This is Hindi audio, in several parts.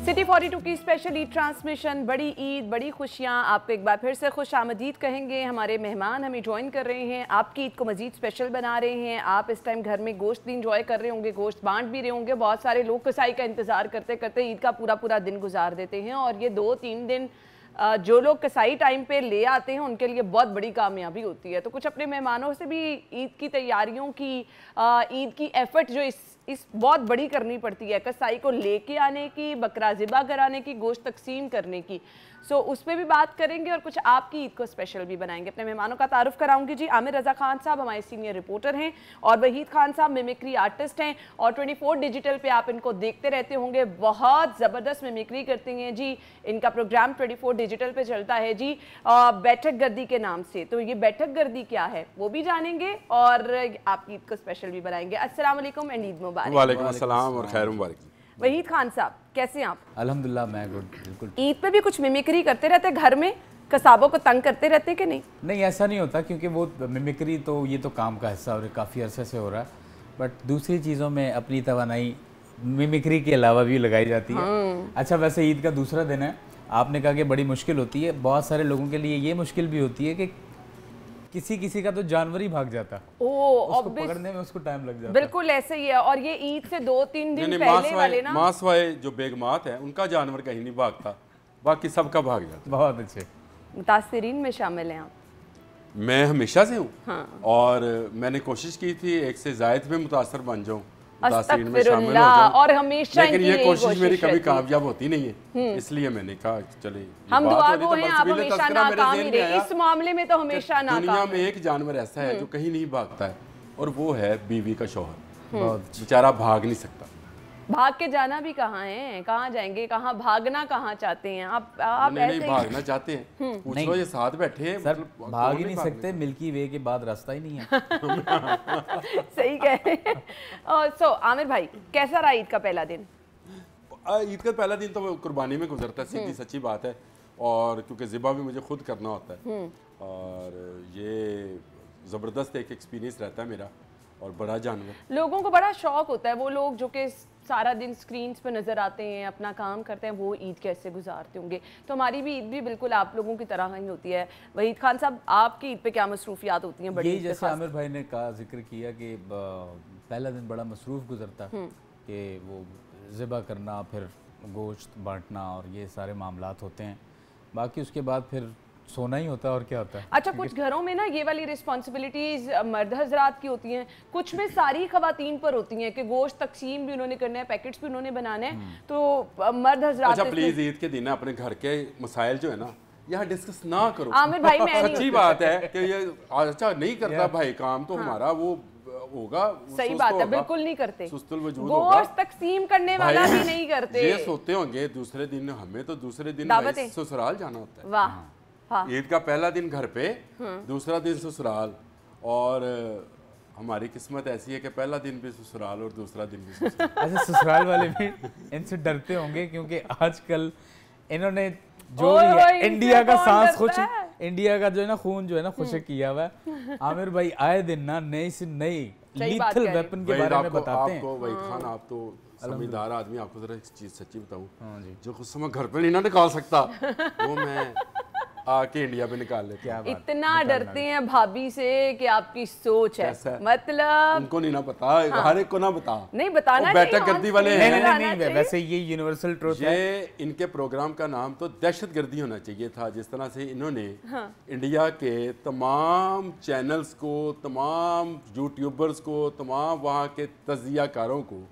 सिटी 42 की स्पेशल ईद ट्रांसमिशन, बड़ी ईद बड़ी खुशियाँ। आपको एक बार फिर से खुश आमदीद कहेंगे। हमारे मेहमान हमें ज्वाइन कर रहे हैं, आपकी ईद को मजीद स्पेशल बना रहे हैं। आप इस टाइम घर में गोश्त भी इंजॉय कर रहे होंगे, गोश्त बांट भी रहे होंगे। बहुत सारे लोग कसाई का इंतज़ार करते करते ईद का पूरा दिन गुजार देते हैं, और ये 2-3 दिन जो लोग कसाई टाइम पे ले आते हैं उनके लिए बहुत बड़ी कामयाबी होती है। तो कुछ अपने मेहमानों से भी ईद की तैयारियों की, ईद की एफर्ट जो इस बहुत बड़ी करनी पड़ती है, कसाई को लेके आने की, बकरा ज़िबा कराने की, गोश्त तकसीम करने की। सो उस पर भी बात करेंगे और कुछ आपकी ईद को स्पेशल भी बनाएंगे। अपने मेहमानों का तारुफ कराऊंगी जी। आमिर रज़ा खान साहब हमारे सीनियर रिपोर्टर हैं, और वहीद खान साहब मिमिक्री आर्टिस्ट हैं, और 24 डिजिटल पे आप इनको देखते रहते होंगे। बहुत ज़बरदस्त मिमिक्री करते हैं जी। इनका प्रोग्राम 24 डिजिटल पे चलता है जी, बैठक गर्दी के नाम से। तो ये बैठक गर्दी क्या है वो भी जानेंगे, और आपकी ईद को स्पेशल भी बनाएंगे। अस्सलाम वालेकुम एंड ईद मुबारक। वालेकुम अस्सलाम और खैर मुबारक। वहीद खान साहब कैसे हैं आप? अल्हम्दुलिल्लाह मैं गुड, बिल्कुल। ईद पे भी कुछ मिमिक्री करते रहते घर में, कसाबों को तंग करते रहते कि नहीं? नहीं, ऐसा नहीं होता, क्योंकि वो मिमिक्री तो ये तो काम का हिस्सा और काफ़ी अरसे से हो रहा है। बट दूसरी चीज़ों में अपनी तवानाई मिमिक्री के अलावा भी लगाई जाती है। अच्छा, वैसे ईद का दूसरा दिन है, आपने कहा कि बड़ी मुश्किल होती है। बहुत सारे लोगों के लिए ये मुश्किल भी होती है कि किसी का तो जानवर ही भाग जाता, उसको पकड़ने में उसको टाइम लग जाता। बिल्कुल ऐसे ही है। और ये ईद से 2-3 दिन पहले वाले ना, मासवाए जो बेगमात है उनका जानवर कहीं नहीं भागता, बाकी सबका भाग जाता। बहुत अच्छे। मुतासिरीन में शामिल हैं आप? मैं हमेशा से हूँ। हाँ। और मैंने कोशिश की थी एक से जायद में मुतासर बन जाऊँ, मुतासिरीन में शामिल हो अस्तगफिरुल्लाह। और हमेशा लेकिन ये कोशिश मेरी कभी कामयाब होती नहीं है, इसलिए मैंने कहा चले हम दुआ गो हैं, आप हमेशा नाकाम ही रहे। इस मामले में तो हमेशा नाकाम। दुनिया में एक जानवर ऐसा है जो कहीं नहीं भागता है, और वो है बीवी का शौहर। बेचारा भाग नहीं सकता। भाग के जाना भी कहाँ है, कहाँ जाएंगे, कहाँ भागना कहाँ चाहते हैं आप? नहीं भागना चाहते हैं, पूछ लो, ये साथ बैठे हैं। सर भाग ही नहीं सकते, मिल्की वे के बाद रास्ता ही नहीं है। सही कह रहे हैं। सो आमिर भाई, कैसा रहा ईद का पहला दिन? ईद का पहला दिन तो कुर्बानी में गुजरता है, सीधी सच्ची बात है। और क्योंकि ज़िबा भी मुझे खुद करना होता है, और ये ज़बरदस्त एक एक्सपीरियंस रहता है मेरा, और बड़ा जानवर। लोगों को बड़ा शौक होता है, वो लोग जो कि सारा दिन स्क्रीन्स पे नज़र आते हैं, अपना काम करते हैं, वो ईद कैसे गुजारते होंगे। तो हमारी भी ईद भी बिल्कुल आप लोगों की तरह ही होती है। वहीद खान साहब, आपकी ईद पे क्या मसरूफियात होती हैं? बड़ी जैसे आमिर भाई ने कहा, जिक्र किया कि पहला दिन बड़ा मसरूफ़ गुजरता, कि वो ज़िबा करना, फिर गोश्त बांटना और ये सारे मामलात होते हैं। बाकी उसके बाद फिर सोना ही होता है, और क्या होता है। अच्छा, कुछ घरों में ना ये वाली रिस्पॉन्सिबिलिटीज मर्द हजरात की होती हैं, कुछ में सारी खवातीन पर होती हैं कि गोश्त तकसीम भी उन्होंने करना है, पैकेट्स भी उन्होंने बनाना है। तो मर्द हजरात, अच्छा प्लीज ईद के दिन अपने घर के मसाइल जो है ना यहाँ डिस्कस ना करो। आमिर भाई, मैं सच्ची बात है कि ये अच्छा नहीं करता भाई काम, तो हमारा वो होगा। सही बात है, बिल्कुल नहीं करते। सुस्तुल वजूद होगा, गोश्त तकसीम करने वाला भी नहीं करते। ये सोते होंगे दूसरे दिन, हमें तो दूसरे दिन ससुराल जाना होता है। वाह। हाँ। ईद का पहला दिन घर पे, दूसरा दिन ससुराल। और हमारी किस्मत ऐसी है कि पहला दिन भी ससुराल और दूसरा दिन भी ससुराल। अच्छा, ससुराल वाले भी इनसे डरते होंगे, क्योंकि आजकल इन्होंने जो भी है इंडिया का सांस खुश, इंडिया का जो है ना खून जो है ना खुशक किया हुआ है। आमिर भाई आए दिन ना नई से नई लीथल वेपन के बारे में बताते हैं। आपको वहीद खान, आप तो समझदार आदमी, आपको जरा एक चीज सच्ची बताऊं, जो कुछ समय घर पे नहीं ना निकाल सकता, वो मैं आके इंडिया में निकाल लेते हैं। इतना डरते हैं भाभी से कि आपकी सोच है, मतलब उनको नहीं ना पता, हर एक को ना बता, नहीं बताना, बैठक गर्दी वाले हैं। नहीं, वैसे ये यूनिवर्सल ट्रुथ है। ये इनके प्रोग्राम का नाम तो दहशत गर्दी होना चाहिए था। जिस तरह से इन्होंने इंडिया के तमाम चैनल्स को, तमाम यूट्यूबर्स को, तमाम वहाँ के तजियाकारों को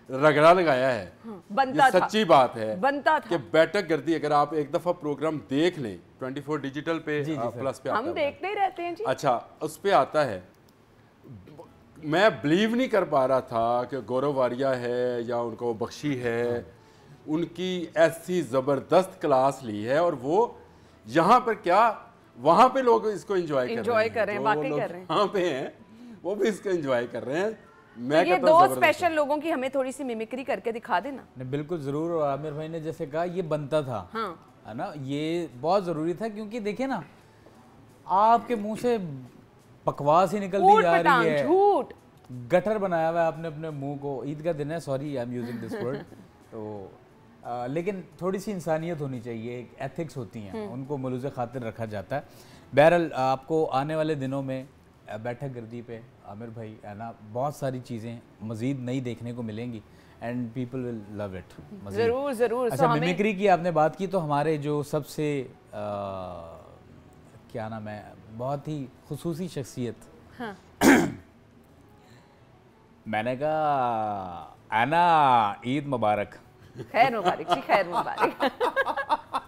रगड़ा लगाया है। बनता ये सच्ची बात है, बनता था कि बैठक गर्दी अगर आप एक दफा प्रोग्राम देख लें 24 डिजिटल पे, प्लस पे आता है, हम देखते ही रहते हैं जी। अच्छा, उस पे आता है। मैं बिलीव नहीं कर पा रहा था कि गौरव वारिया है या उनको बख्शी है, उनकी ऐसी ज़बरदस्त क्लास ली है, और वो यहाँ पर क्या, वहाँ पे लोग इसको एंजॉय कर रहे हैं, वाकई कर रहे हैं, वहाँ पे हैं वो भी इसको एंजॉय कर रहे हैं। मैं ये दो स्पेशल लोगों की हमें थोड़ी सी मिमिक्री करके दिखा देना। नहीं, बिल्कुल जरूर। और आमिर भाई ने जैसे कहा ये बनता था, है ना, ये बहुत जरूरी था, क्योंकि देखिए ना, आपके मुंह से बकवास ही निकलती जा रही है, झूठ गटर बनाया हुआ है आपने अपने मुंह को। ईद का दिन है, sorry I am using this word, तो लेकिन थोड़ी सी इंसानियत होनी चाहिए, एक एथिक्स होती हैं, उनको मलूज़ खातिर रखा जाता है। बहरहाल आपको आने वाले दिनों में बैठक गर्दी पे आमिर भाई है ना, बहुत सारी चीज़ें मज़ीद नई देखने को मिलेंगी and people will love it. ज़रूर ज़रूर। अच्छा, मिमिक्री की आपने बात की तो हमारे जो सबसे क्या नाम है, बहुत ही खुसूसी शख्सियत, हाँ। मैंने कहा आना ईद मुबारक। खैर मुबारक जी, खैर मुबारक।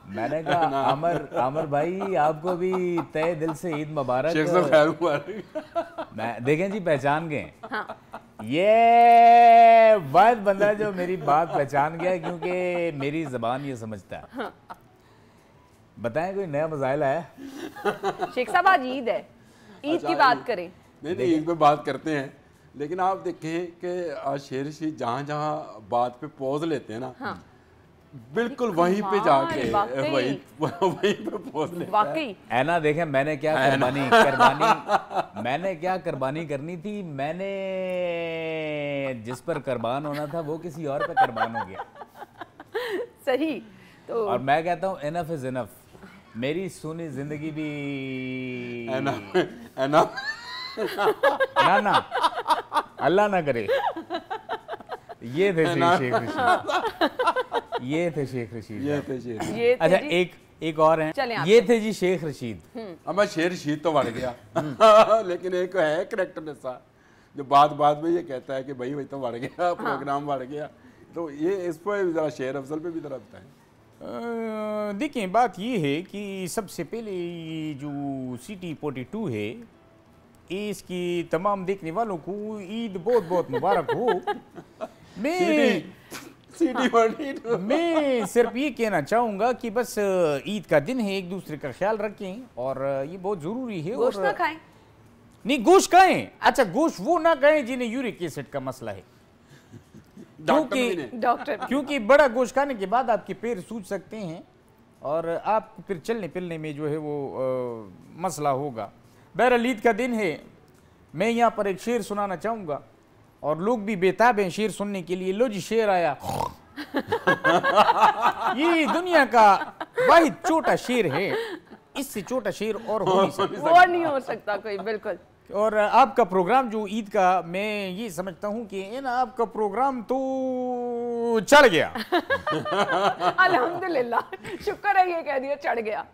मैंने कहा आमिर भाई आपको भी तहे दिल से ईद मुबारक। शेख साहब खैर मुबारक। मैं देखें जी, पहचान गए। हाँ। ये वाहिद बंदा जो मेरी बात पहचान गया क्योंकि मेरी ज़बान ये समझता है। हाँ। बताएं कोई नया मज़ाइल है? शेख साहब आज ईद है, ईद की बात करें। नहीं ईद पे बात करते हैं, लेकिन आप देखें कि आज शेर रशीद जहाँ जहाँ बात पे पॉज लेते हैं ना, हाँ। बिल्कुल वहीं पे जाके वहीं पे पॉज लेते हैं। है ना, देखें मैंने क्या कुर्बानी करनी थी, मैंने जिस पर कुर्बान होना था वो किसी और पे कुर्बान हो गया। सही। तो और मैं कहता हूँ इनफ इज इनफ, मेरी सुनी जिंदगी भी ना अल्लाह ना करे। ये थे शेख रशीद, ये थे शेख रशीद। अच्छा एक और हैं, ये थे जी शेख रशीद। अब मैं शेर रशीद तो बढ़ गया लेकिन एक है करेक्टर ऐसा जो बात में ये कहता है कि भाई वही तो बढ़ गया, प्रोग्राम बढ़ गया। तो ये इस पर जरा शेर अफजल पे भी जरा बताएं। देखिए बात ये है कि सबसे पहले जो CT42 है, इसकी तमाम देखने वालों को ईद बहुत बहुत मुबारक हो। मैं सिर्फ ये कहना चाहूँगा कि बस ईद का दिन है, एक दूसरे का ख्याल रखें और ये बहुत ज़रूरी है। गोश्त ना खाएं। नहीं गोश्त खाएं, अच्छा गोश्त वो ना खाएं जिन्हें यूरिक एसिड का मसला है, क्योंकि बड़ा गोश्त खाने के बाद आपके पैर सूज सकते हैं और आप फिर चलने फिरने में जो है वो मसला होगा। बहरहाल ईद का दिन है, मैं यहाँ पर एक शेर सुनाना चाहूँगा और लोग भी बेताब हैं शेर सुनने के लिए। लो जी शेर आया। ये दुनिया का वाहिद छोटा शेर है, इससे छोटा शेर और हो नहीं सकता, और नहीं हो सकता कोई, बिल्कुल। और आपका प्रोग्राम जो ईद का, मैं ये समझता हूँ कि ना आपका प्रोग्राम तो चढ़ गया। अल्हम्दुलिल्लाह, शुक्र है ये कह दिया चढ़ गया।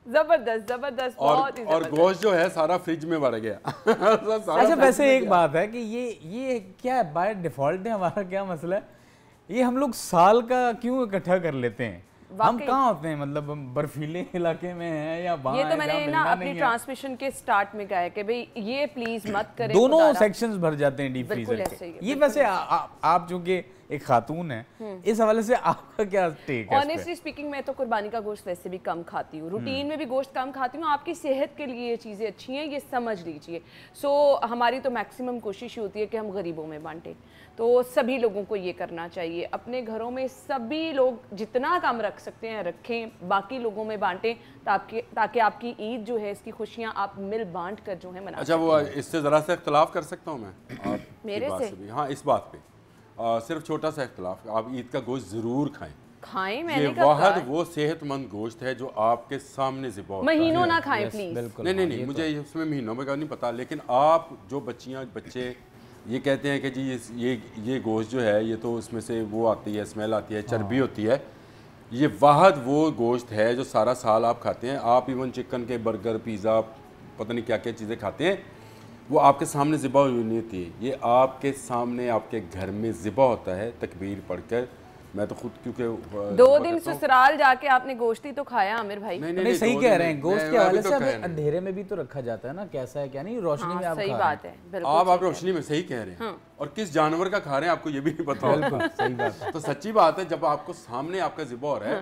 जबरदस्त जबरदस्त, बहुत ही और गोश्त जो है सारा फ्रिज में बढ़ गया। अच्छा वैसे एक बात है कि ये क्या बाय डिफॉल्ट है, हमारा क्या मसला है, ये हम लोग साल का क्यों इकट्ठा कर लेते हैं? हम कहाँ होते हैं, मतलब हम बर्फीले इलाके में हैं या ये तो मैंने ना अपनी ट्रांसमिशन के स्टार्ट में कहा है कि भाई ये प्लीज मत करें, दोनों सेक्शंस भर जाते हैं डीप फ्रीजर के। ये वैसे आप चूंकि एक खातून है, इस हवाले से आपका क्या टेक है? ऑनेस्टली स्पीकिंग मैं तो कुर्बानी का गोश्त वैसे भी कम खाती हूँ, रूटीन में भी गोश्त कम खाती हूँ। आपकी सेहत के लिए ये चीज़ें अच्छी हैं, ये समझ लीजिए। सो हमारी तो मैक्सिमम कोशिश होती है कि हम गरीबों में बांटें, तो सभी लोगों को ये करना चाहिए। अपने घरों में सभी लोग जितना कम रख सकते हैं रखें, बाकी लोगों में बांटें, ताकि आपकी ईद जो है इसकी खुशियाँ आप मिल बांट कर जो है मना। अच्छा वो इससे ज़रा सा इख्तलाफ कर सकता हूँ मैं मेरे से भी? हाँ इस बात पे सिर्फ छोटा सा इख्तलाफ, आप ईद का गोश्त ज़रूर खाएं। मैंने वाहद वो सेहतमंद गोश्त है जो आपके सामने से बहुत महीनों ना खाएं प्लीज। नहीं मुझे इसमें महीनों में का नहीं पता, लेकिन आप जो बच्चे ये कहते हैं कि जी ये गोश्त जो है ये तो उसमें से वो आती है, स्मेल आती है, चर्बी होती है, ये वाहद वो गोश्त है जो सारा साल आप खाते हैं। आप इवन चिकन के बर्गर, पिज़्ज़ा, पता नहीं क्या क्या चीज़ें खाते हैं, वो आपके सामने ज़िबा हुई नहीं होती है, ये आपके सामने आपके घर में ज़िबा होता है तकबीर पढ़कर। मैं तो खुद क्योंकि 2 दिन ससुराल जाके आपने गोश्ती तो खाया आमिर भाई। नहीं सही कह रहे हैं, गोश्त के हवाले से अंधेरे में भी तो रखा जाता है ना, कैसा है क्या नहीं, रोशनी में आप सही बात है, आप रोशनी में सही कह रहे हैं। और किस जानवर का खा रहे हैं आपको ये भी नहीं पता होगा। सही बात है। तो सच्ची बात है, जब आपको सामने आपका ज़िबा हो रहा है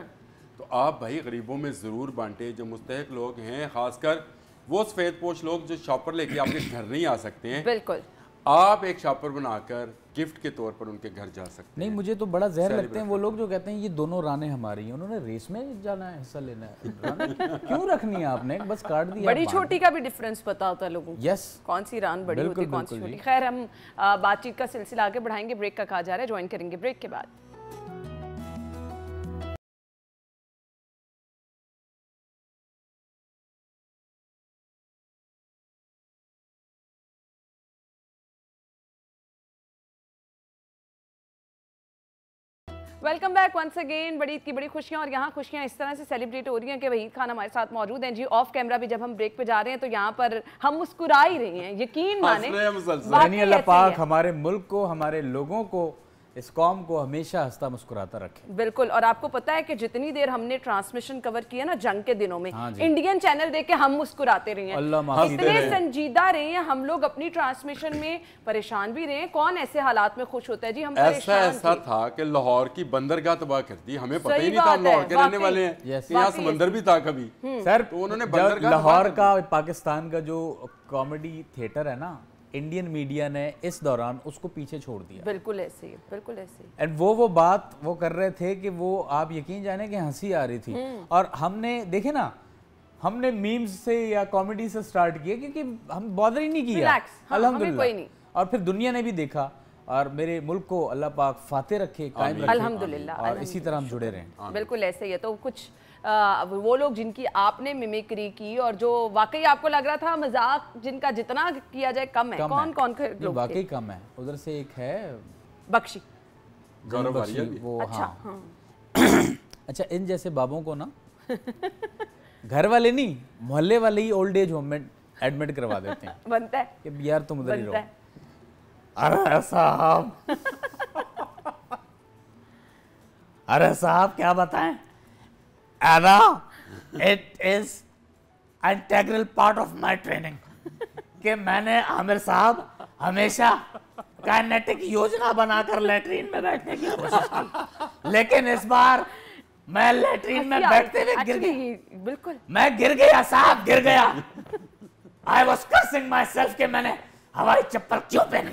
तो आप भाई गरीबों में ज़रूर बांटे। जो मुस्तहिक लोग हैं, खासकर वो सफ़ेद पोश लोग जो शॉपर लेके आपके घर नहीं आ सकते हैं, बिल्कुल आप एक शॉपर बनाकर गिफ्ट के तौर पर उनके घर जा सकते हैं। नहीं मुझे तो बड़ा जहर लगते हैं वो लोग जो कहते हैं ये दोनों रानें हमारी हैं, उन्होंने रेस में जाना है, हिस्सा लेना है, क्यों रखनी है आपने, बस काट दिया। बड़ी छोटी का भी डिफरेंस पता होता है लोगों को, यस कौन सी रान बड़ी होती है कौन सी छोटी। खैर हम बातचीत का सिलसिला आगे बढ़ाएंगे, ब्रेक का कहा जा रहा है, ज्वाइन करेंगे ब्रेक के बाद। Welcome back once again. बड़ी ईद की बड़ी खुशियां, और यहाँ खुशियां इस तरह से सेलिब्रेट हो रही हैं कि वहीद खान हमारे साथ मौजूद हैं जी। ऑफ कैमरा भी जब हम ब्रेक पे जा रहे हैं तो यहाँ पर हम मुस्कुरा ही रहे हैं, यकीन माने। यानी अल्लाह पाक हमारे मुल्क को, हमारे लोगों को, इस कौम को हमेशा हंसता मुस्कुराता रखे। बिल्कुल। और आपको पता है कि जितनी देर हमने ट्रांसमिशन कवर किया ना जंग के दिनों में, हाँ इंडियन चैनल देख के हम मुस्कुराते रहे हैं, इतने संजीदा रहे हैं हम लोग अपनी ट्रांसमिशन में, परेशान भी रहे हैं। कौन ऐसे हालात में खुश होता है जी? हम ऐसा था कि लाहौर की बंदरगाह तबाह कर दी, हमें पता ही नहीं था हम लाहौर के रहने वाले हैं, यहाँ समंदर भी था कभी। सर तो उन्होंने बंदरगाह लाहौर का, पाकिस्तान का जो कॉमेडी थिएटर है ना, इंडियन मीडिया ने इस दौरान उसको पीछे छोड़ दिया। बिल्कुल ऐसे ही, बिल्कुल ऐसे ही। एंड वो बात वो कर रहे थे कि वो, आप यकीन जाने कि हंसी आ रही थी। और हमने देखे ना, हमने मीम्स से या कॉमेडी से स्टार्ट किया क्योंकि हम बॉदर ही नहीं किया, अल्हम्दुलिल्लाह। और फिर दुनिया ने भी देखा, और मेरे मुल्क को अल्लाह पाक फाते रखे, कायम रखे, अल्हम्दुलिल्लाह। और इसी तरह हम जुड़े रहें। बिल्कुल ऐसे ही है। तो कुछ वो लोग जिनकी आपने मिमिक्री की और जो वाकई आपको लग रहा था मजाक जिनका जितना किया जाए कम है, कौन लोग वाकई कम है? उधर से एक है बख्शी, गौरव वारिया भी। वो अच्छा, हाँ। अच्छा, इन जैसे बाबों को ना घर वाले नहीं, मोहल्ले वाले ही ओल्ड एज होम में एडमिट करवा देते हैं। बनता है कि यार तुम उधर ही रहो। अरे साहब, अरे साहब क्या बताएं, Anna, it is integral part of my training कि मैंने आमिर साहब हमेशा काइनेटिक योजना बनाकर लेटरीन में बैठने की कोशिश की, लेकिन इस बार मैं लेटरीन में बैठते हुए गिर गया। बिल्कुल, मैं गिर गया साहब, गिर गया। I was cursing myself कि मैंने हवाई चप्पल क्यों पहनी।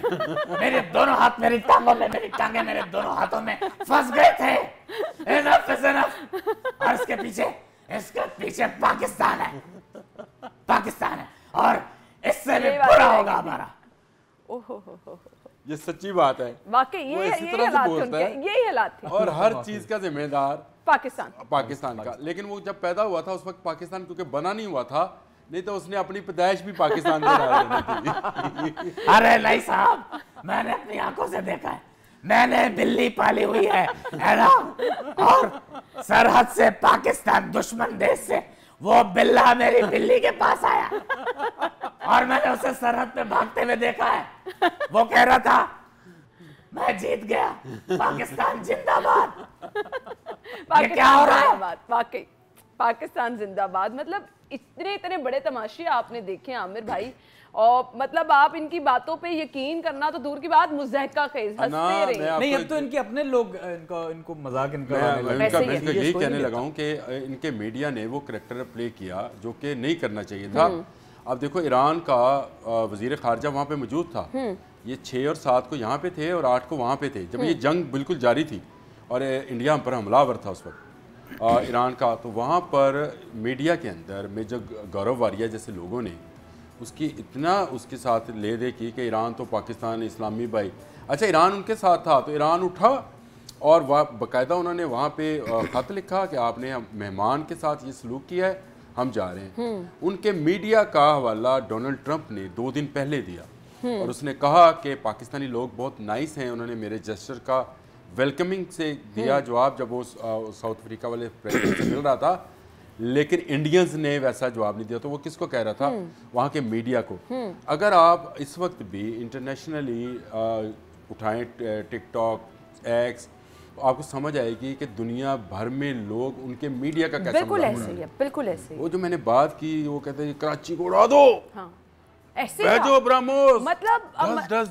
मेरे दोनों हाथ मेरी टांगों में, मेरी टांगे मेरे दोनों हाथों में फंस गए थे। Enough is enough। और इसके पीछे पाकिस्तान है, पाकिस्तान है, और इससे भी बुरा होगा हमारा। ये सच्ची बात है, वाकई ये हालात थे। और हर चीज का जिम्मेदार पाकिस्तान का। लेकिन वो जब पैदा हुआ था उस वक्त पाकिस्तान क्योंकि बना नहीं हुआ था, नहीं तो उसने अपनी पैदाइश भी पाकिस्तान में डाल दी थी। अरे नहीं साहब, मैंने अपनी आंखों से देखा है, मैंने बिल्ली पाली हुई है ना, और सरहद से पाकिस्तान दुश्मन देश से वो बिल्ला मेरी बिल्ली के पास आया, और मैंने उसे सरहद पे भागते हुए देखा है। वो कह रहा था मैं जीत गया, पाकिस्तान जिंदाबाद। ये क्या हो रहा है? वाकई पाकिस्तान जिंदाबाद। मतलब इतने बड़े तमाशे आपने देखे आमिर भाई, और मतलब आप इनकी बातों पे यकीन करना तो दूर की बात, मुज़हका खेज हंसते रहे। नहीं, अब तो इनके अपने लोग इनको मजाक मैं यही कहने लगा हूं कि इनके मीडिया ने वो करैक्टर प्ले किया जो कि नहीं करना चाहिए था। अब देखो, ईरान का वजीर खारजा वहाँ पे मौजूद था, ये 6 और 7 को यहाँ पे थे और 8 को वहाँ पे थे जब ये जंग बिल्कुल जारी थी, और इंडिया पर हमलावर था उस वक्त ईरान का। तो वहाँ पर मीडिया के अंदर मेजर गौरव वारिया जैसे लोगों ने उसकी इतना उसके साथ ले दे की कि ईरान तो पाकिस्तान इस्लामी भाई। अच्छा, ईरान उनके साथ था तो ईरान उठा और बाकायदा उन्होंने वहाँ पे खत लिखा कि आपने मेहमान के साथ ये सलूक किया है, हम जा रहे हैं। उनके मीडिया का हवाला डोनाल्ड ट्रंप ने 2 दिन पहले दिया और उसने कहा कि पाकिस्तानी लोग बहुत नाइस हैं, उन्होंने मेरे जेस्चर का वेलकमिंग से दिया जवाब जब वो साउथ अफ्रीका वाले प्रेसिडेंट से मिल रहा था, लेकिन इंडियंस ने वैसा जवाब नहीं दिया। तो वो किसको कह रहा था? वहाँ के मीडिया को। अगर आप इस वक्त भी इंटरनेशनली उठाएं टिकटॉक, एक्स, आपको समझ आएगी कि दुनिया भर में लोग उनके मीडिया का कैसा बिल्कुल ऐसे ही है, बिल्कुल ऐसे ही। वो जो मैंने बात की, वो कहते हैं कराची को उड़ा दो, हाँ, ऐसे ब्राह्मोस, मतलब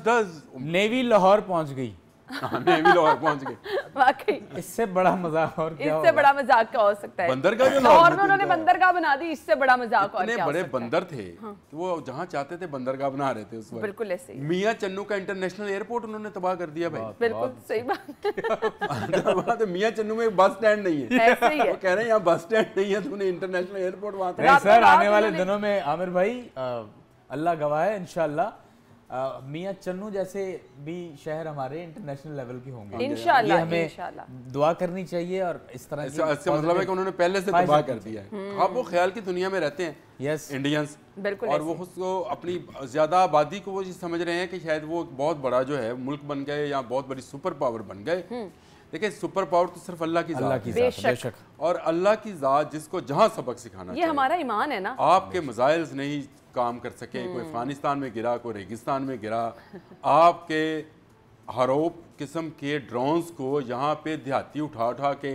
डज नेवी लाहौर पहुंच गई। नेवी लाहौर पहुंच गए। वाकई इससे बड़ा मजाक और क्या इससे बड़ा मजाक क्या हो सकता है? बंदरगाह जो लाहौर में उन्होंने बंदरगाह बना दी, इससे बड़ा मजाक और क्या हो सकता है? बड़े बंदर थे कि वो जहाँ चाहते थे बंदरगाह बना रहे थे उस वक्त। बिल्कुल ऐसे ही। मियां चन्नू का इंटरनेशनल एयरपोर्ट उन्होंने तबाह कर दिया भाई। बिल्कुल सही बात। मियां चन्नू में बस स्टैंड नहीं है, ऐसे ही है। वो कह रहे हैं यहाँ बस स्टैंड नहीं है, तूने इंटरनेशनल एयरपोर्ट वहाँ नहीं सर, आने वाले दिनों में आमिर भाई अल्लाह गवाह है, इंशाल्लाह मियां चन्नू जैसे भी शहर हमारे इंटरनेशनल लेवल के होंगे इंशाल्लाह। ये हमें दुआ करनी चाहिए, और इस तरह की इसका मतलब है कि उन्होंने पहले से तबाह कर दिया है। आप वो ख्याल की दुनिया में रहते हैं, यस इंडियंस, बिल्कुल, और वो उसको अपनी ज़्यादा आबादी को वो समझ रहे हैं कि शायद वो बहुत बड़ा जो है मुल्क बन गए या बहुत बड़ी सुपर पावर बन गए। देखिए सुपर पावर तो सिर्फ अल्लाह की ज़ात है। बेशक। और अल्लाह की ज़ात जिसको जहाँ सबक सिखाना ये हमारा ईमान है ना। आपके मज़ाइल्स नहीं काम कर सके, कोई अफगानिस्तान में गिरा, कोई रेगिस्तान में गिरा, आपके हरोप किस्म के ड्रोन्स को यहाँ पे देहाती उठा उठा के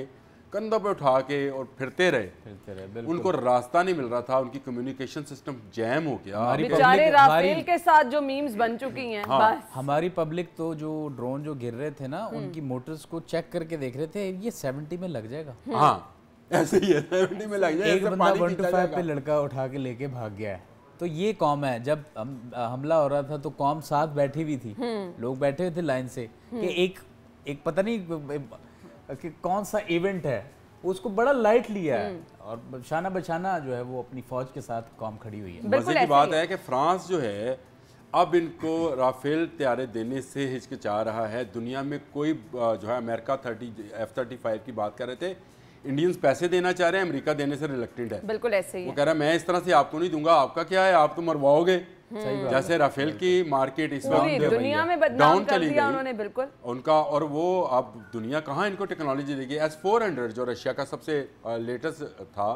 कंधों पे उठा के और फिरते रहे, उनको रास्ता नहीं मिल रहा था, उनकी कम्युनिकेशन सिस्टम जैम हो गया। बेचारे राफेल के साथ जो मीम्स बन चुकी हैं। हाँ। बस हमारी पब्लिक तो जो ड्रोन जो गिर रहे थे ना, उनकी मोटर्स को चेक करके देख रहे थे, ये 70 में लग जाएगा। हाँ ऐसे ही है, 70 में लग जाएगा। एक बंदा 125 पे लड़का उठा के लेके भाग गया है। तो ये कौम है। जब हमला हो रहा था तो कौम साथ बैठी हुई थी, लोग बैठे हुए थे लाइन से कि एक पता नहीं कि कौन सा इवेंट है, उसको बड़ा लाइट लिया है और शाना बशाना जो है वो अपनी फौज के साथ कौम खड़ी हुई है। मजे की बात है कि फ्रांस जो है अब इनको राफेल त्यारे देने से हिचकिचा रहा है। दुनिया में कोई जो है अमेरिका F-35 की बात कर रहे थे, इंडियंस पैसे देना चाह रहे हैं, अमेरिका देने से रिलेक्टेड है। बिल्कुल ऐसे ही वो कह रहा है मैं इस तरह से आपको नहीं दूंगा, आपका क्या है, आप तो मरवाओगे। जैसे राफेल की मार्केट इस पूरी दुनिया में बदनाम कर दिया उन्होंने। बिल्कुल उनका, और वो अब दुनिया कहाँ इनको टेक्नोलॉजी देगी। S-400 जो रशिया का सबसे लेटेस्ट था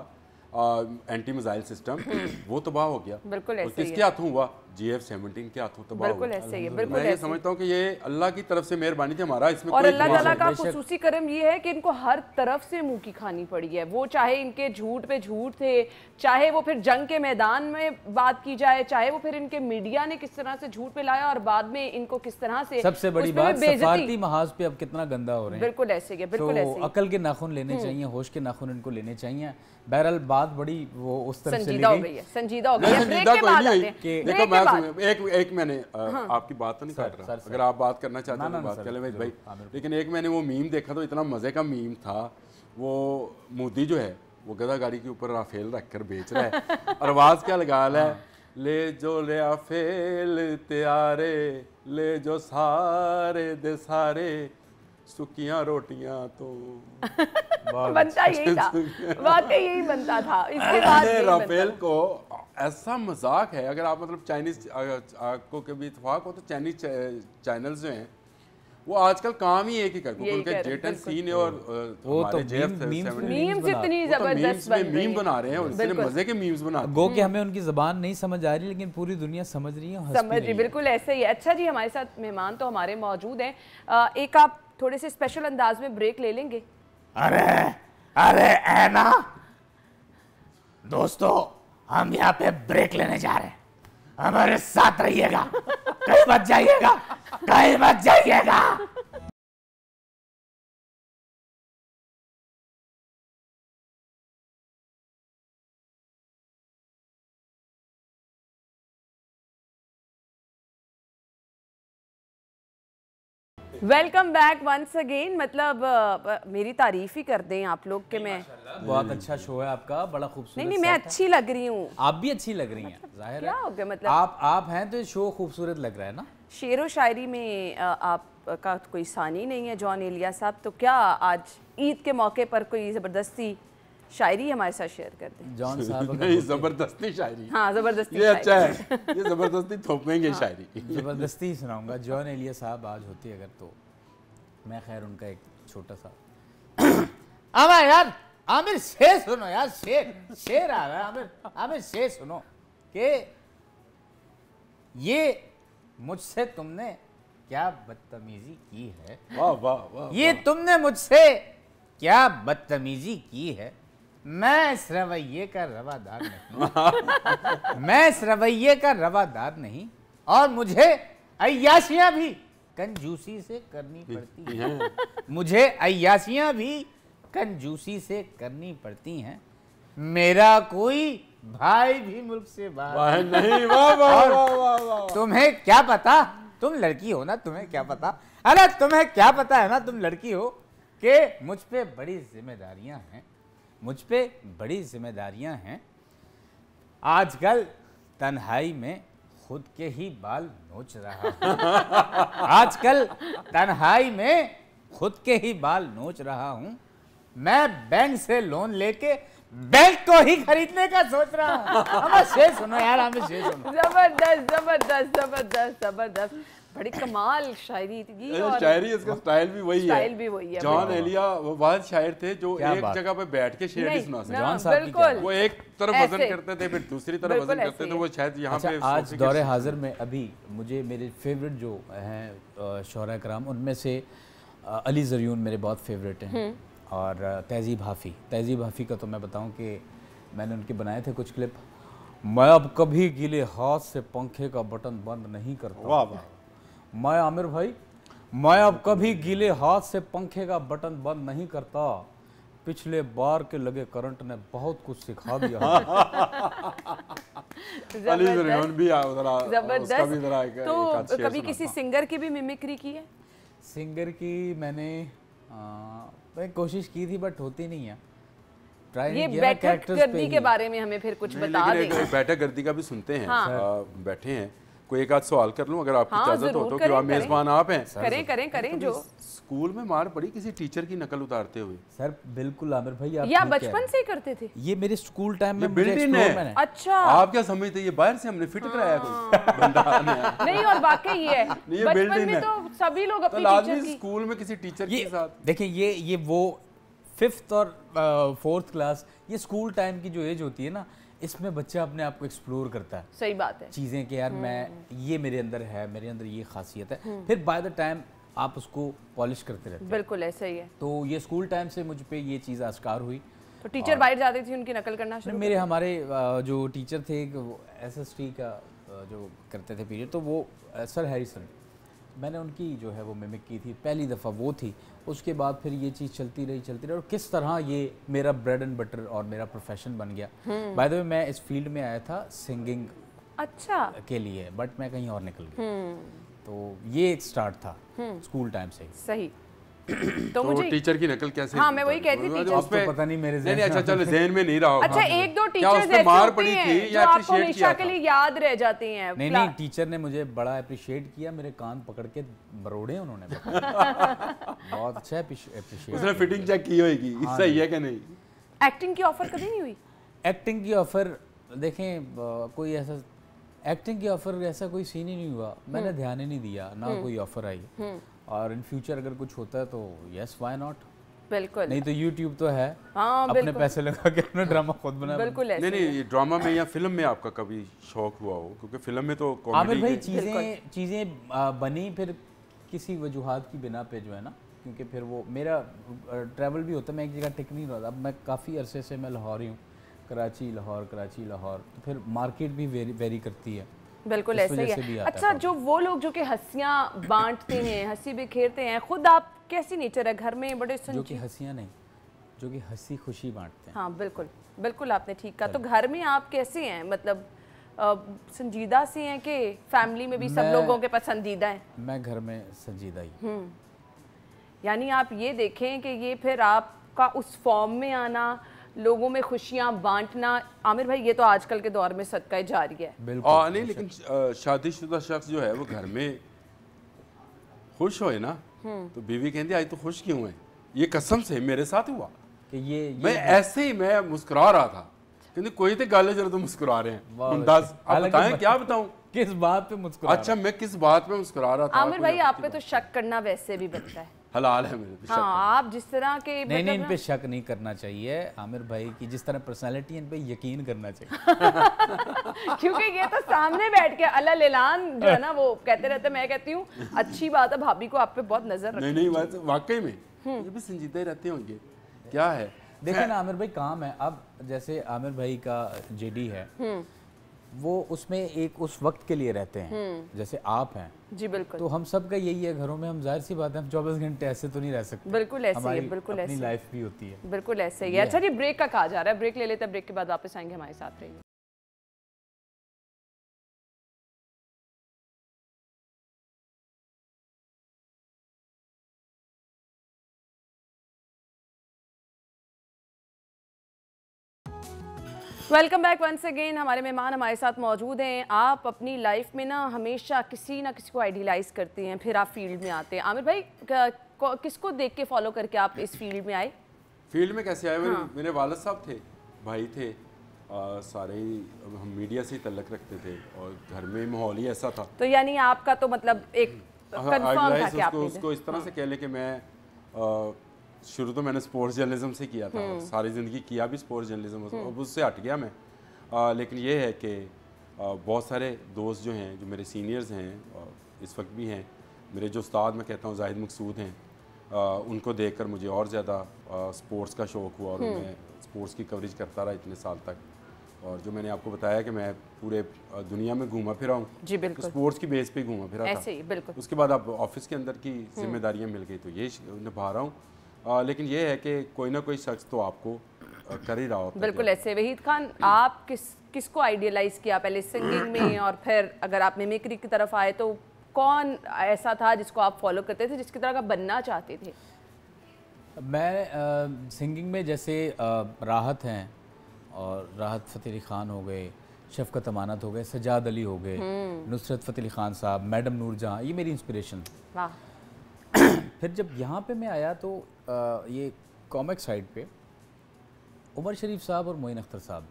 एंटी मिसाइल सिस्टम, वो तबाह हो गया। बिल्कुल ऐसे ही किसके हाथों हुआ? GF-17 के हाथों तबाह हुआ। बिल्कुल ऐसे ही है। बिल्कुल मैं ये समझता हूँ कि ये अल्लाह की तरफ से मेहरबानी थी हमारा, इसमें और कोई अल्लाह ताला का खुसूसी करम ये है कि इनको हर तरफ से मुंह की खानी पड़ी है। वो चाहे इनके झूठ पे झूठ थे, चाहे वो फिर जंग के मैदान में बात की जाए, चाहे वो फिर इनके मीडिया ने किस तरह से झूठ पे लाया और बाद में इनको किस तरह से, सबसे बड़ी बात सफारती महाज पे अब कितना गंदा हो रहे हैं। बिल्कुल ऐसे ही, बिल्कुल ऐसे ही। अकल के नाखून लेने चाहिए, होश के नाखून इनको लेने चाहिए। बहरहाल बात बड़ी वो उस तरह से संजीदा हो गई है, संजीदा हो गई है। ब्रेक के बाद आते हैं। देखो मैं एक मैंने आपकी बात तो नहीं कर रहा, अगर आप बात करना चाहते हैं तो बात कर ले भाई। लेकिन एक मैंने वो मीम देखा तो इतना मजे का मीम था। वो मोदी जो है वो गधा गाड़ी के ऊपर राफेल रखकर बेच रहा है और आवाज क्या लगा रहा है, ले जो राफेल त्यारे ले जो सारे दे सारे सुखियां रोटियां तो बनता यही था, वाकई यही बनता था। इसके बाद राफेल को ऐसा मजाक है। अगर आप मतलब चाइनीज को कभी इत्तेफाक हो तो चाइनीज चैनल्स जो हैं वो आजकल काम ही एक ही करते हैं, उनके जेट एंड सी ने और हमारे मीम्स इतनी जबरदस्त बन रही हैं, मीम बना रहे हैं और इतने मजे के मीम्स बनाते हैं। गो कि हमें उनकी जबान नहीं समझ आ रही लेकिन पूरी दुनिया समझ रही है, समझ रही। बिल्कुल ऐसे ही है। अच्छा जी, हमारे साथ मेहमान तो हमारे मौजूद हैं। एक आप थोड़े से स्पेशल अंदाज में ब्रेक ले लेंगे? अरे ऐना दोस्तों, हम यहाँ पे ब्रेक लेने जा रहे हैं, हमारे साथ रहिएगा, कहीं मत जाइएगा, कहीं मत जाइएगा। Welcome back once again. मतलब मेरी तारीफ ही कर दें आप लोग कि मैं, बहुत अच्छा शो है आपका, बड़ा खूबसूरत। नहीं मैं अच्छी लग रही हूँ। आप भी अच्छी लग रही हैं, जाहिर है। क्या हो गया मतलब आप हैं तो शो खूबसूरत लग रहा है ना। शेरो शायरी में आपका कोई सानी नहीं है जॉन एलिया साहब, तो क्या आज ईद के मौके पर कोई ज़बरदस्ती शायरी हमारे साथ शेयर कर दें? जॉन साहब नहीं, जबरदस्ती शायरी। हाँ जबरदस्ती, ये अच्छा है, ये जबरदस्ती थोपेंगे शायरी। जबरदस्ती ही सुनाऊंगा। जॉन एलिया साहब आज होती अगर तो मैं, खैर उनका एक छोटा सा आमिर यार, आमिर शेर सुनो यार, शेर आ रहा है। आमिर शेर सुनो कि ये मुझसे तुमने क्या बदतमीजी की है। वाह वाह वाह। ये तुमने मुझसे क्या बदतमीजी की है। मैं इस रवैये का रवादार नहीं मैं इस रवैये का रवादार नहीं, और मुझे अय्याशियां भी कंजूसी से करनी पड़ती हैं। मुझे अय्याशियां भी कंजूसी से करनी पड़ती हैं। मेरा कोई भाई भी मुल्क से बाहर नहीं। वाह वाह वाह वाह। तुम्हें क्या पता, तुम लड़की हो ना, तुम्हें क्या पता, अरे तुम्हें क्या पता है ना, तुम लड़की हो, कि मुझ पे बड़ी जिम्मेदारियां हैं, मुझ पे बड़ी जिम्मेदारियां हैं। आजकल तन्हाई में खुद के ही बाल नोच रहा हूं। आजकल तन्हाई में खुद के ही बाल नोच रहा हूं। मैं बैंक से लोन लेके बैंक को ही खरीदने का सोच रहा हूं। हमें शेर सुनो यार, हमें शेर सुनो। जबरदस्त जबरदस्त जबरदस्त जबरदस्त। बड़ी कमाल शायरी थी ये। और शायरी इसका स्टाइल भी वही है, स्टाइल भी वही है। जॉन एलिया वो वाहिद शायर थे जो क्या एक बात। जगह पे बैठ के शेर नहीं सुना सकते। जॉन साहब की बिल्कुल वो एक तरफ ऐसे। वजन करते थे फिर दूसरी तरफ बिल्कुल वजन करते ऐसे थे, वो शायद यहाँ अच्छा, पे आज सोफे दौरे के- हाजिर में अभी मुझे मेरे फेवरेट जो हैं शोरा कराम, उनमें से अली ज़रियून मेरे बहुत फेवरेट हैं, और तहजीब हाफ़ी का तो मैं बताऊं कि मैंने उनके बनाए थे कुछ क्लिप। मैं अब कभी गीले हाथ से पंखे का बटन बंद नहीं करता। वाह वाह। मैं आमिर भाई, मैं अब कभी गीले हाथ से पंखे का बटन बंद नहीं करता। पिछले बार के लगे करंट ने बहुत कुछ सिखा दिया। अली ज़रियून भी जरा उसका भी जरा एक तो आध शेर कभी सुनाता। किसी सिंगर की भी मिमिक्री की है? सिंगर की मैंने कोशिश की थी बट होती नहीं है। ट्राई ये नहीं किया ना, बैठक characters पे गर्दी ही। के बारे में हमें फिर कुछ नहीं, बता लेकिन दें। एक बैठक गर्दी का भी सुनते हैं। हाँ। बैठे हैं, कोई एक आध सवाल कर लूं अगर आपकी हाँ, इजाजत हो जरूर तो, करें, कि आप मेजबान आप हैं। करें जो स्कूल में मार पड़ी किसी टीचर की नकल उतारते हुए? सर बिल्कुल आमिर भाई, आप या ठीक कह बचपन रहे से ही करते थे? हैं। ये मेरे स्कूल टाइम में ये मुझे built-in explore है। मैंने अच्छा। आप क्या समझते हैं ये बाहर से हमने फिट कराया कोई बंदा आया? नहीं, और वाकई ये है, ये बचपन built-in में है। तो सभी लोग तो अपनी लाजमी टीचर की स्कूल में किसी टीचर के ये साथ देखिए, ये वो 5th और 4th क्लास, ये स्कूल टाइम की जो एज होती है ना, इसमें बच्चा अपने आप को एक्सप्लोर करता है सही बात है। चीज़ें कि यार मैं ये मेरे अंदर है, मेरे अंदर ये खासियत है, फिर बाय द टाइम आप उसको पॉलिश करते रहते हैं। बिल्कुल ऐसा ही है। तो ये स्कूल टाइम से मुझ पे ये चीज़ आश्कार हुई। तो टीचर बाहर जाती थी, उनकी नकल करना शुरू मेरे हमारे जो टीचर थे SST का जो करते थे पीरियड, तो वो सर हैरिसन, मैंने उनकी जो है वो मिमिक की थी, पहली दफ़ा वो थी। उसके बाद फिर ये चीज़ चलती रही और किस तरह ये मेरा ब्रेड एंड बटर और मेरा प्रोफेशन बन गया। बाय द वे मैं इस फील्ड में आया था सिंगिंग अच्छा के लिए, बट मैं कहीं और निकल गया। तो ये एक स्टार्ट था स्कूल टाइम से। सही। तो तो मुझे टीचर की नकल कैसे? हाँ, मैं वही कहती थी, टीचर उस पे तो पता नहीं मेरे नहीं अच्छा चलो ज़हन में नहीं रहा होगा। अच्छा, एक दो क्या उस टीचर्स पे ऐसे मार होते पड़ी हैं थी जो या आपको appreciate हमेशा किया के था? लिए याद रह जाते हैं। नहीं, टीचर ने मुझे बड़ा अप्रिशिएट किया, मेरे कान पकड़ के बरोड़े उन्होंने। बहुत अच्छा अप्रिशिएट। उसने फिटिंग चेक की होगी सही है कि नहीं? एक्टिंग की ऑफर कभी नहीं हुई? एक्टिंग की ऑफर देखें, कोई ऐसा एक्टिंग की ऑफर ऐसा कोई सीन ही नहीं हुआ, मैंने ध्यान ही नहीं दिया, ना कोई ऑफर आई। और इन फ्यूचर अगर कुछ होता है तो यस, व्हाई नॉट। बिल्कुल नहीं तो यूट्यूब तो है, हाँ, अपने बिल्कुल। पैसे लगा के अपना ड्रामा खुद बना। बिल्कुल ऐसे नहीं ये ड्रामा में या फिल्म में आपका कभी शौक हुआ हो? क्योंकि फिल्म में तो आमिर भाई कॉमेडी चीज़ें बनी फिर किसी वजूहात की बिना पे जो है ना, क्योंकि फिर वो मेरा ट्रैवल भी होता है, मैं एक जगह टिक नहीं रहा। अब मैं काफ़ी अरसे से मैं लाहौर ही हूँ, कराची लाहौर, तो फिर मार्केट भी वेरी करती है। बिल्कुल इस ऐसे ही वजह से भी है। आता अच्छा, है जो वो लोग जो कि हंसियां बांटते हैं, हंसी बिखेरते हैं, खुद आप कैसी नेचर है घर में? बड़े जो कि संजीव। हंसियाँ नहीं, जो कि हंसी खुशी बांटते हैं। हाँ बिल्कुल बिल्कुल, आपने ठीक कहा। तो घर में आप कैसे हैं? मतलब संजीदा से हैं कि फैमिली में भी सब मैं- लोगों के पसंदीदा हैं? मैं घर में संजीदा ही। यानी आप ये देखें कि ये फिर आपका उस फॉर्म में आना, लोगों में खुशियां बांटना, आमिर भाई ये तो आजकल के दौर में सदका जारी है। बिल्कुल नहीं, लेकिन शादीशुदा शख्स जो है वो घर में खुश होए ना तो बीवी कहती आज तो खुश क्यों है? ये कसम से मेरे साथ हुआ। कि ये मैं ऐसे ही मैं मुस्कुरा रहा था, कहते कोई तो गल है जरा तो मुस्कुरा रहे हैं। वाह, मुमताज आप हालांकि बताएं क्या बताऊं? किस बात पे मुस्कुरा अच्छा मैं किस बात पे मुस्कुरा रहा था? आमिर कोई भाई आपकी आप पे तो शक करना वैसे भी बनता है। हलाल है मेरे पे शक हाँ, आप जिस तरह के नहीं नहीं, इन मतलब पे शक नहीं करना चाहिए आमिर भाई की, जिस तरह पर्सनालिटी इन पे यकीन करना चाहिए। क्योंकि ये तो सामने बैठ के अल्लाह ऐलान जो है ना वो कहते रहते, मैं कहती हूँ अच्छी बात है, भाभी को आप पे बहुत नजर नहीं रखती नहीं वाकई में ये भी संजीदा ही रहते होंगे। क्या है देखिए ना आमिर भाई, काम है। अब जैसे आमिर भाई का जेडी है, वो उसमें एक उस वक्त के लिए रहते हैं, जैसे आप हैं। जी बिल्कुल तो हम सब का यही है, घरों में हम जाहिर सी बात है, हम 24 घंटे ऐसे तो नहीं रह सकते। बिल्कुल ऐसे ही है, हमारी बिल्कुल अपनी ऐसे लाइफ भी होती है। बिल्कुल ऐसे ही है। अच्छा जी, ब्रेक का कहा जा रहा है, ब्रेक ले लेते हैं, ब्रेक के बाद वापस आएंगे, हमारे साथ रहिए। Welcome back once again. हमारे मेहमान हमारे साथ मौजूद हैं। आप अपनी लाइफ में ना हमेशा किसी ना किसी को आइडियलाइज करते हैं, फिर आप फील्ड में आते हैं। आमिर भाई किसको देख के फॉलो करके आप इस फील्ड में आए? फील्ड में कैसे आए? मेरे वालिद साहब थे, भाई थे, सारे ही हम मीडिया से ही तल्लक रखते थे और घर में माहौल ही ऐसा था। तो यानी आपका तो मतलब एक कंफर्म था कि आपने उसको इस तरह से कह लें कि मैं शुरू तो मैंने स्पोर्ट्स जर्नलिज्म से किया था, सारी ज़िंदगी किया भी स्पोर्ट्स जर्नलिज्म, अब उससे हट गया मैं। लेकिन ये है कि बहुत सारे दोस्त जो हैं, जो मेरे सीनियर्स हैं इस वक्त भी हैं, मेरे जो उस्ताद मैं कहता हूँ जाहिद मकसूद हैं, उनको देखकर मुझे और ज़्यादा स्पोर्ट्स का शौक़ हुआ और मैं स्पोर्ट्स की कवरेज करता रहा इतने साल तक। और जो मैंने आपको बताया कि मैं पूरे दुनिया में घूमा फिरा हूँ, जी बिल्कुल, तो स्पोर्ट्स की बेस पे घूमा फिरा ऐसे ही बिल्कुल। उसके बाद अब ऑफिस के अंदर की जिम्मेदारियाँ मिल गई तो ये निभा रहा हूँ। लेकिन ये है कि कोई ना कोई शख्स तो आपको कर ही रहा होता है। बिल्कुल ऐसे। वहीद खान, आप किसको आइडियलाइज किया पहले सिंगिंग में, और फिर अगर आप मिमिक्री की तरफ आए तो कौन ऐसा था जिसको आप फॉलो करते थे, जिसकी तरह का बनना चाहते थे? मैं सिंगिंग में जैसे राहत हैं, और राहत फ़तेह अली ख़ान हो गए, शफ़क़त अमानत हो गए, सजाद अली हो गए, नुसरत फ़तेह अली ख़ान साहब, मैडम नूरजहाँ, ये मेरी इंस्पिरेशन। वाह। फिर जब यहाँ पे मैं आया तो ये कॉमिक साइड पे उमर शरीफ साहब और मोइन अख्तर साहब,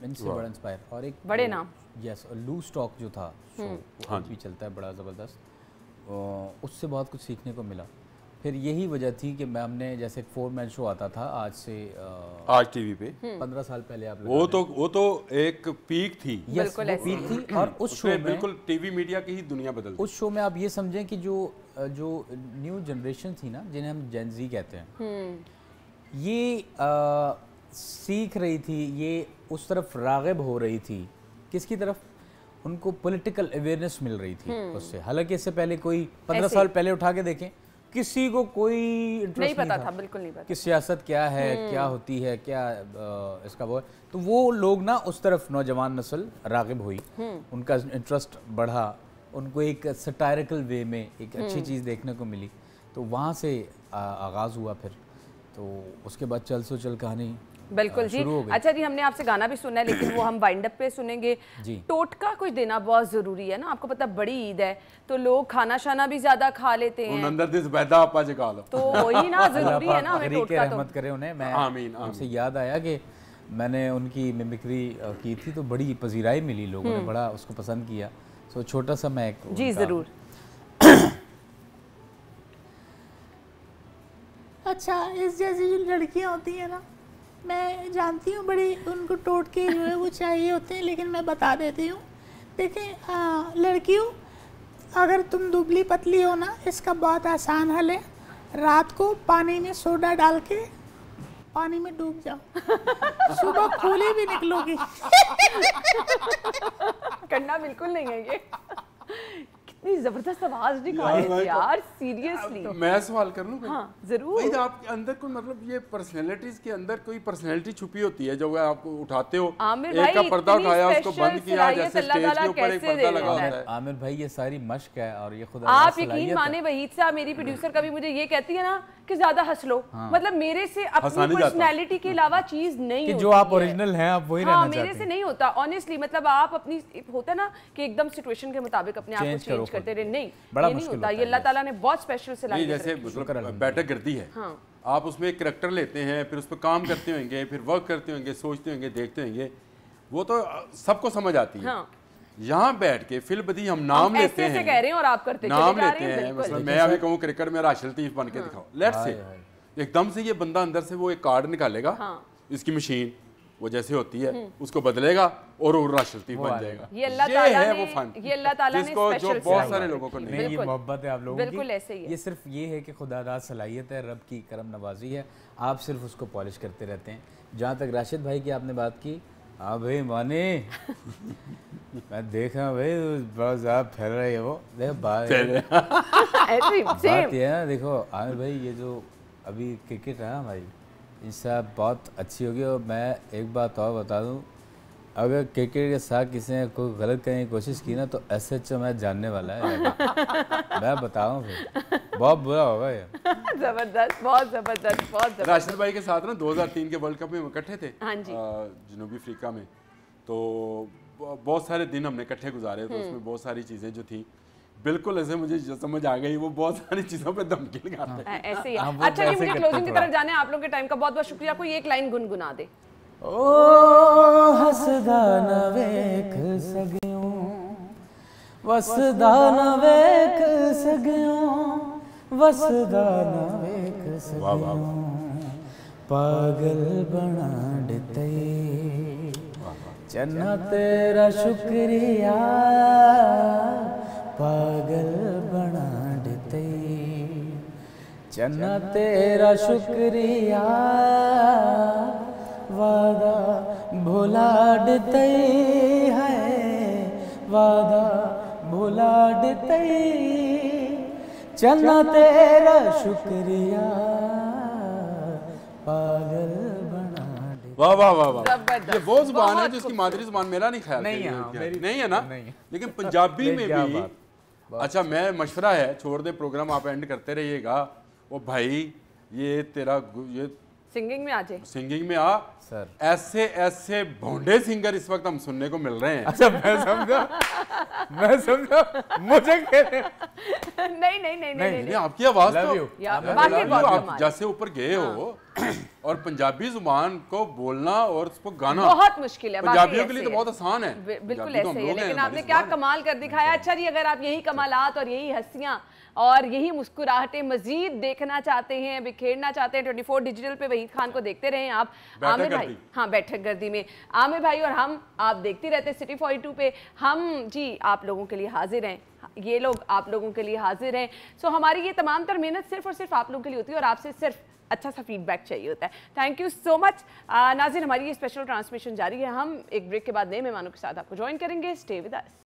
इनसे बड़ा इंस्पायर, और एक बड़े नाम, यस, लू स्टॉक जो था शो वो भी चलता है बड़ा ज़बरदस्त, उससे बहुत कुछ सीखने को मिला। फिर यही वजह थी कि मैं हमने जैसे एक 4 मैन शो आता था आज से आज टीवी पे 15 साल पहले, आप वो तो एक पीक थी। यस, वो पीक थी। और उस शो में बिल्कुल टीवी मीडिया की ही दुनिया बदल, उस शो में आप ये समझें कि जो न्यू जनरेशन थी ना, जिन्हें हम जेन ज़ी कहते हैं, ये सीख रही थी, ये उस तरफ राग़िब हो रही थी। किसकी तरफ? उनको पॉलिटिकल अवेयरनेस मिल रही थी उससे। हालांकि इससे पहले कोई 15 साल पहले उठा के देखें, किसी को कोई इंटरेस्ट नहीं पता था, बिल्कुल नहीं पता कि सियासत क्या है, क्या होती है, क्या इसका वो। तो वो लोग ना उस तरफ नौजवान नस्ल राग़िब हुई, उनका इंटरेस्ट बढ़ा, उनको एक सटायरिकल वे में एक अच्छी चीज़ देखने को मिली, तो वहाँ से आगाज़ हुआ। फिर तो उसके बाद चल सो चल कहानी बिल्कुल जी। अच्छा जी, हमने आपसे गाना भी सुना है, लेकिन वो हम वाइंड अप पे सुनेंगे। टोटका कुछ देना बहुत जरूरी है ना, आपको पता बड़ी ईद है तो लोग खाना शाना भी ज्यादा खा लेते हैं, अंदर दिस बैदा आपा जगा लो, तो वही ना जरूरी है ना हमें टोटका। तो रहमत करे उन्हें। मैं आमीन। उनसे याद आया कि मैंने उनकी मिमिक्री की थी तो बड़ी पजीराई मिली, लोगों ने बड़ा उसको पसंद किया। सो छोटा सा मैं जी जरूर। अच्छा, इस जैसी जो लड़कियां होती हैं ना, मैं जानती हूँ बड़ी उनको टोटके जो है वो चाहिए होते हैं, लेकिन मैं बता देती हूँ। देखें लड़कियों, अगर तुम दुबली पतली हो ना, इसका बहुत आसान हल है। रात को पानी में सोडा डाल के पानी में डूब जाओ, सुबह खुली भी निकलोगी। करना बिल्कुल नहीं है ये। कितनी जबरदस्त आवाज निकाली थी यार, सीरियसली। मैं सवाल कर लूं? हाँ जरूर। भाई आपके अंदर कोई मतलब ये पर्सनैलिटीज के अंदर कोई पर्सनैलिटी छुपी होती है जो आप उठाते हो? एक का पर्दा उठाया, उसको बंद किया, जैसे स्टेज के ऊपर एक पर्दा लगा होता है। आमिर भाई ये सारी मश्क है, और ये खुदा आप यकीन माने वहीद साहब, मेरी प्रोड्यूसर कभी मुझे ये कहती है ना कि ज्यादा हंस लो, मतलब मेरे से अपनी पर्सनैलिटी के अलावा चीज नहीं होती, जो आप ओरिजिनल हैं आप वही रहना चाहते हैं। मेरे से नहीं होता ऑनेस्टली, मतलब आप अपनी होता है ना कि एकदम सिचुएशन के मुताबिक अपने आप को चेंज करते रहे, नहीं ये नहीं होता। ये अल्लाह ताला ने बहुत स्पेशल सिलाई जैसे बैठक गिरती है, आप उसमें एक करैक्टर लेते हैं, फिर उस पर काम करते होंगे, फिर वर्क करते होंगे, सोचते होंगे, देखते होंगे, वो तो सबको समझ आती है। यहाँ बैठ के फिल बदी हम नाम लेते हैं, कह रहे हैं और आप करते नाम लेते हैं। मतलब मैं अभी कहूँ क्रिकेट में राशिद लतीफ बन के दिखाओ, लेट्स से एकदम से ये बंदा अंदर से वो एक कार्ड निकालेगा, इसकी मशीन वो जैसे होती है उसको बदलेगा और वो राशिद लतीफ बन जाएगा। ये अल्लाह ताला है ने, वो फन, ये अल्लाह ताला ने जिसको जो बहुत सारे लोगों को नहीं। ये मोहब्बत है आप लोगों की, बिल्कुल ऐसे ही है। ये सिर्फ ये है कि खुदादाद सलाहियत है, रब की करम नवाजी है, आप सिर्फ उसको पॉलिश करते रहते हैं। जहाँ तक राशिद भाई की आपने बात की, हाँ भाई माने मैं देख रहा हूँ भाई बहुत ज़्यादा फैल रही है वो, देखो बात ये है ना, देखो आमिर भाई ये जो अभी क्रिकेट है हमारी इंशा बहुत अच्छी होगी। और मैं एक बात और बता दूं, अगर क्रिकेट के साथ किसी ने कोई गलत करने की कोशिश की ना तो SHO मैं जानने वाला है। मैं बताऊं फिर बहुत बुरा होगा ये। जबरदस्त, बहुत जबरदस्त, बहुत जबरदस्त। राशिद भाई के साथ ना 2003 के वर्ल्ड कप में हम इकट्ठे थे, हाँ जी, जनूबी अफ्रीका में, तो बहुत सारे दिन हमने इकट्ठे गुजारे, तो उसमें बहुत सारी चीज़ें जो थी बिल्कुल ऐसे मुझे समझ आ गई, वो बहुत सारी चीज़ों पे धमकी लगाते हैं। ऐसे ही। अच्छा जी, मुझे क्लोजिंग की तरफ जाने, आप लोगों के टाइम का बहुत बहुत शुक्रिया। कोई एक लाइन गुनगुना दे। ओ हसदा न वेख सगियों, वसदा न वेख सगियों, वसदा न वेख सगियों, पागल बना देते चन्ना तेरा शुक्रिया, पागल बना देते चन्ना तेरा शुक्रिया, वादा भुला देते है, वादा भुला देते चन्ना तेरा शुक्रिया, पागल बना दे। वाह वाह वाह वाह, जबरदस्त, ये वो जुबान है बहुत जो इसकी खूबसूरत। मादरी जुबान, मेरा नहीं ख्याल नहीं कि- है, हाँ, मेरी- नहीं है ना, नहीं है। लेकिन पंजाबी में क्या भी बात। अच्छा, मैं मशवरा है, छोड़ दे प्रोग्राम, आप एंड करते रहिएगा। ओ भाई ये तेरा ये सिंगिंग में आ जाए। सिंगिंग में आ सर। ऐसे ऐसे भोंडे सिंगर इस वक्त हम सुनने को मिल रहे हैं। अच्छा मैं समझा मुझे कह रहे हैं। नहीं नहीं नहीं नहीं नहीं, आपकी आवाज Love तो you. या, मैं बाकी love you, बहुत आप कमाल। जैसे ऊपर गए हो और पंजाबी जुबान को बोलना और उसको गाना बहुत मुश्किल है, बाकी पंजाबियों के लिए ऐसे तो है। बहुत आसान है। बिल्कुल पंजाबी तो हम ऐसे ही है, लोग हैं, लेकिन हमारी आपने क्या जुबान है। कमाल कर दिखाया। अच्छा जी, अगर आप यही कमालात और यही हंसियां और यही मुस्कुराहटें मजीद देखना चाहते हैं, बिखेरना चाहते हैं 24 डिजिटल पे वहीद खान को देखते रहें आप। बैठक आमिर भाई, गर्दी। हाँ बैठक गर्दी में आमिर भाई और हम आप देखते रहते सिटी 42 पे। हम जी आप लोगों के लिए हाजिर हैं, ये लोग आप लोगों के लिए हाजिर हैं। सो हमारी ये तमाम तर मेहनत सिर्फ और सिर्फ आप लोगों के लिए होती है और आपसे सिर्फ अच्छा सा फीडबैक चाहिए होता है। थैंक यू सो मच नाज़रीन, हमारी ये स्पेशल ट्रांसमिशन जारी है। हम एक ब्रेक के बाद नए मेहमानों के साथ आपको ज्वाइन करेंगे। Stay with us.